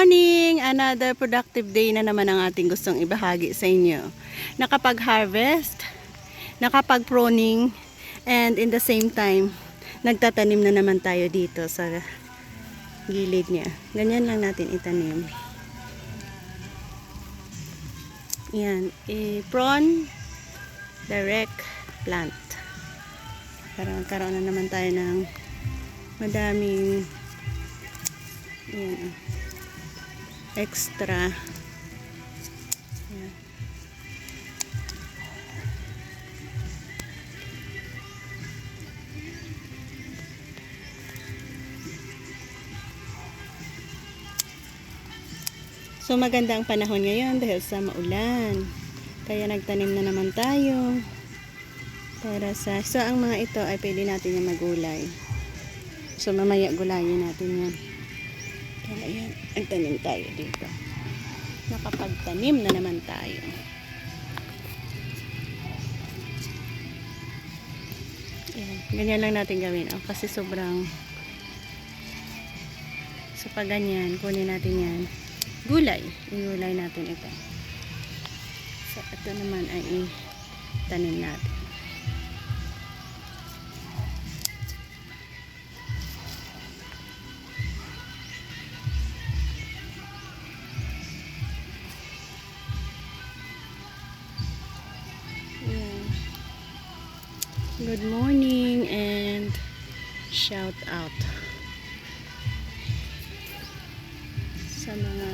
morning! Another productive day na naman ang ating gustong ibahagi sa inyo. Nakapag-harvest, nakapag-pruning, and in the same time, nagtatanim na naman tayo dito sa gilid niya. Ganyan lang natin itanim. Yan, i-prune direct plant. Para magkaroon na naman tayo ng madaming yan, extra. Yan. So maganda ang panahon ngayon dahil sa maulan. Kaya nagtanim na naman tayo. Para sa ang mga ito ay pwede natin yung magulay. So mamaya gulayin natin yan. Kaya ayan, nagtanim tayo dito. Nakapagtanim na naman tayo. Ayan, ganyan lang natin gawin. Oh, kasi sobrang so pag ganyan, kunin natin yan. Gulay. Igulay natin ito. So ito naman ay itanim natin. Good morning and shout out sa mga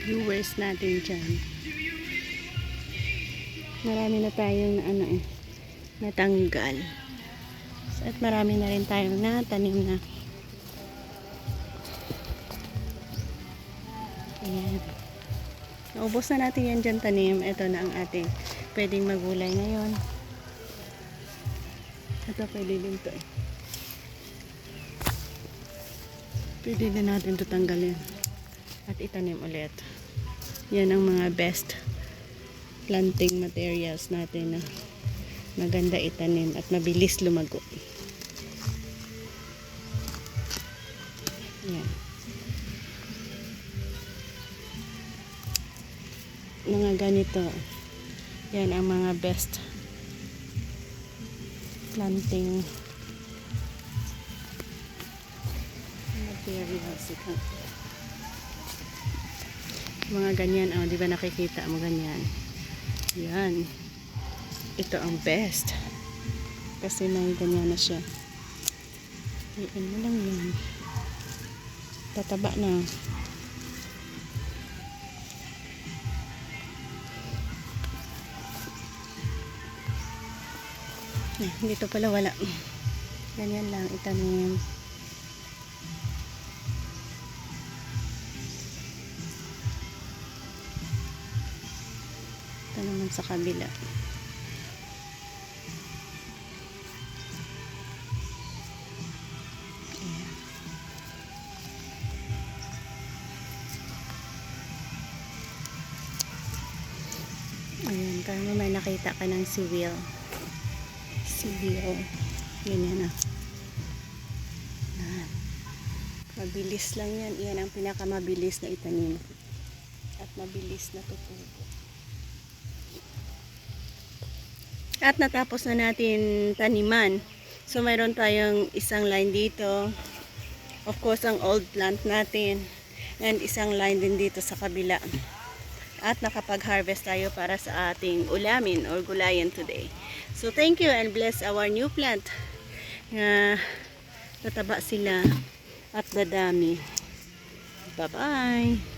viewers natin dyan. Marami na tayong natanggal. At marami na rin tayong natanim na. Ayan. Naubos na natin yan dyan tanim. Ito na ang ating pwedeng magulay ngayon. Ito pwede din to eh. Pwede din natin ito tanggalin. At itanim ulit. Yan ang mga best planting materials natin na maganda itanim at mabilis lumago. Yan. Mga ganito. Yan ang mga best planting materials. Mga ganyan, oh, di ba nakikita mo ganyan? Yan. Ito ang best. Kasi may ganyan na siya. Iyan mo lang yan. Tataba na. Dito pala wala. Ganyan lang itanim. Ito naman sa kabila. Ayan, kaya mo may nakita ka ng siwil. Ganyan na. Mabilis lang yan. Yan ang pinakamabilis na itanim. At mabilis na tutubo. At natapos na natin taniman. So mayroon tayong isang line dito. Of course ang old plant natin. And isang line din dito sa kabila. At nakapag-harvest tayo para sa ating ulamin or gulayan today. So thank you and bless our new plant. Tataba sila at dadami. Bye-bye!